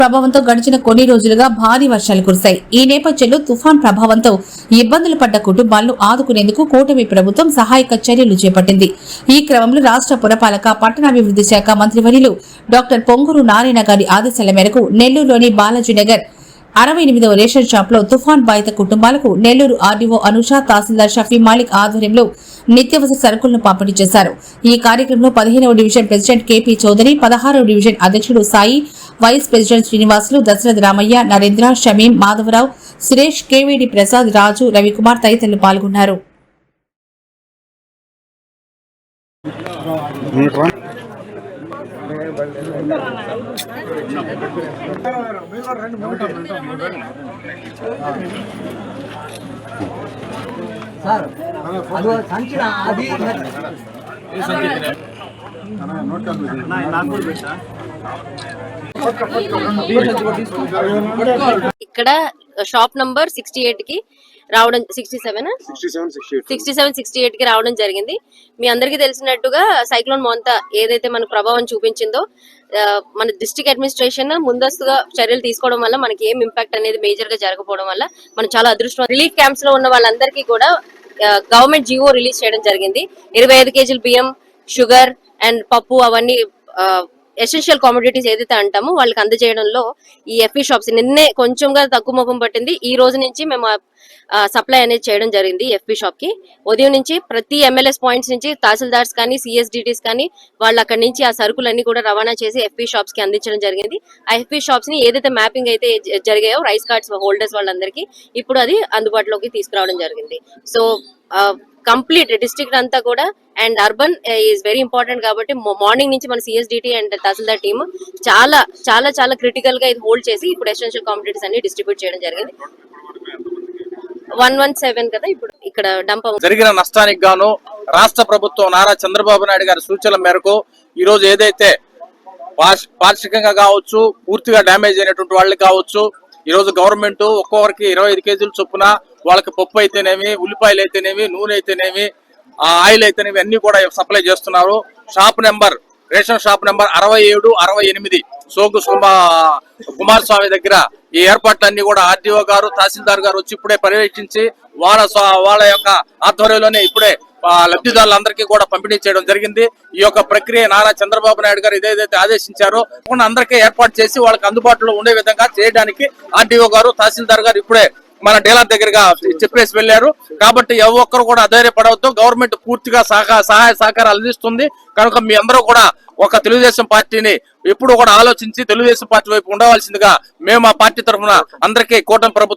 ప్రభావంతో గడిచిన కొన్ని రోజులుగా భారీ వర్షాలు కురిశాయి. ఈ నేపథ్యంలో తుఫాన్ ప్రభావంతో ఇబ్బందులు పడ్డ కుటుంబాలను ఆదుకునేందుకు కూటమి ప్రభుత్వం సహాయక చర్యలు చేపట్టింది. ఈ క్రమంలో రాష్ట్ర పురపాలక పట్టణాభివృద్ధి శాఖ మంత్రివర్యులు డాక్టర్ పొంగూరు నారాయణ గారి ఆదేశాల మేరకు నెల్లూరులోని బాలాజీనగర్ 68వ రేషన్ షాప్ లో తుఫాన్ బాధిత కుటుంబాలకు నెల్లూరు ఆర్డీఓ అనుష, తహసీల్దార్ షఫీ మాలిక్ ఆధ్వర్యంలో నిత్యావసర సరుకులను పంపిణీ చేశారు. ఈ కార్యక్రమంలో 15వ డివిజన్ ప్రెసిడెంట్ కేపీ చౌదరి, 16వ డివిజన్ అధ్యక్షుడు Sai, vice president Srinivasulu, Dasaratha Ramaiah, Narendra, Shamim, Madhavarao, Suresh, KVD Prasad, Raju, Ravikumar తదితరులు పాల్గొన్నారు. ఇక్కడ షాప్ నంబర్ 68 కి రావడం 67 కి రావడం జరిగింది. మీ అందరికీ తెలిసినట్టుగా సైక్లోన్ మోంతా ఏదైతే మన ప్రభావం చూపించిందో మన డిస్ట్రిక్ట్ అడ్మినిస్ట్రేషన్ ముందస్తుగా చర్యలు తీసుకోవడం వల్ల మనకి ఏం ఇంపాక్ట్ అనేది మేజర్ గా జరగకపోవడం వల్ల మనం చాలా అదృష్టం. రిలీఫ్ క్యాంప్స్ లో ఉన్న వాళ్ళందరికీ కూడా గవర్నమెంట్ జీవో రిలీజ్ చేయడం జరిగింది. 25 కేజీల బియ్యం, షుగర్ అండ్ పప్పు అవన్నీ ఎసెన్షియల్ కామోడిటీస్ ఏదైతే అంటామో వాళ్ళకి అందజేయడంలో ఈ ఎఫ్ఈ షాప్స్ నిన్నే కొంచెంగా తగ్గుముఖం పట్టింది. ఈ రోజు నుంచి మేము సప్లై అనేది చేయడం జరిగింది. ఎఫ్ఈ షాప్ కి ఉదయం నుంచి ప్రతి ఎమ్మెల్యేస్ పాయింట్స్ నుంచి తహసీల్దార్స్ కానీ సిఎస్డిటీస్ కానీ వాళ్ళు అక్కడి నుంచి ఆ సరుకులన్నీ కూడా రవాణా చేసి ఎఫ్ఈ షాప్స్ కి అందించడం జరిగింది. ఆ ఎఫ్ఈ షాప్స్ ని ఏదైతే మ్యాపింగ్ అయితే జరిగాయో రైస్ కార్డ్స్ హోల్డర్స్ వాళ్ళందరికీ ఇప్పుడు అది అందుబాటులోకి తీసుకురావడం జరిగింది. సో కంప్లీట్ డిస్ట్రిక్ట్ అంతా కూడా and urban is very important కాబట్టి మార్నింగ్ నుంచి మన సిఎస్డిటి అండ్ తహసీల్దార్ టీమ్ చాలా చాలా చాలా క్రిటికల్ గా ఇది హోల్డ్ చేసి ఇప్పుడు ఎసెన్షియల్ కామోడిటీస్ అన్ని డిస్ట్రిబ్యూట్ చేయడం జరిగింది. 117 కదా ఇప్పుడు ఇక్కడ డంప్ జరిగిన నష్టానికి గాను రాష్ట్ర ప్రభుత్వం నారా చంద్రబాబు నాయుడు గారి సూచనల మేరకు ఈ రోజు ఏదైతే పాక్షికంగా కావచ్చు, పూర్తిగా డ్యామేజ్ అయినటువంటి వాళ్ళకి కావచ్చు, ఈ రోజు గవర్నమెంట్ ఒక్కొక్కరికి 25 కేజీలు చొప్పున వాళ్ళకి పప్పు అయితేనేమి, ఉల్లిపాయలు అయితేనేమి, నూనె అయితేనేమి, ఆయిల్ అయితేనేమి అన్ని కూడా సప్లై చేస్తున్నారు. రేషన్ షాప్ నెంబర్ 67, 68 సోగు కుమారస్వామి దగ్గర ఈ ఏర్పాట్లన్నీ కూడా ఆర్డీఓ గారు, తహసీల్దార్ గారు వచ్చి ఇప్పుడే పర్యవేక్షించి వాళ్ళ యొక్క ఆధ్వర్యంలోనే ఇప్పుడే లబ్ధిదారులందరికీ కూడా పంపిణీ చేయడం జరిగింది. ఈ యొక్క ప్రక్రియ నారా చంద్రబాబు నాయుడు గారు ఏదైతే ఆదేశించారో అందరికీ ఏర్పాటు చేసి వాళ్ళకి అందుబాటులో ఉండే విధంగా చేయడానికి ఆర్డీఓ గారు, తహసీల్దార్ గారు ఇప్పుడే మన డీలర్ దగ్గరగా చెప్పేసి వెళ్లారు. కాబట్టి ఒక్కరు కూడా అధైర్యపడవద్దు. గవర్నమెంట్ పూర్తిగా సహాయ సహకారాలు అందిస్తుంది. కనుక మీ అందరూ కూడా ఒక తెలుగుదేశం పార్టీని ఎప్పుడు కూడా ఆలోచించి తెలుగుదేశం పార్టీ వైపు ఉండవలసిందిగా మేము ఆ పార్టీ తరఫున అందరికీ కూటమి ప్రభుత్వం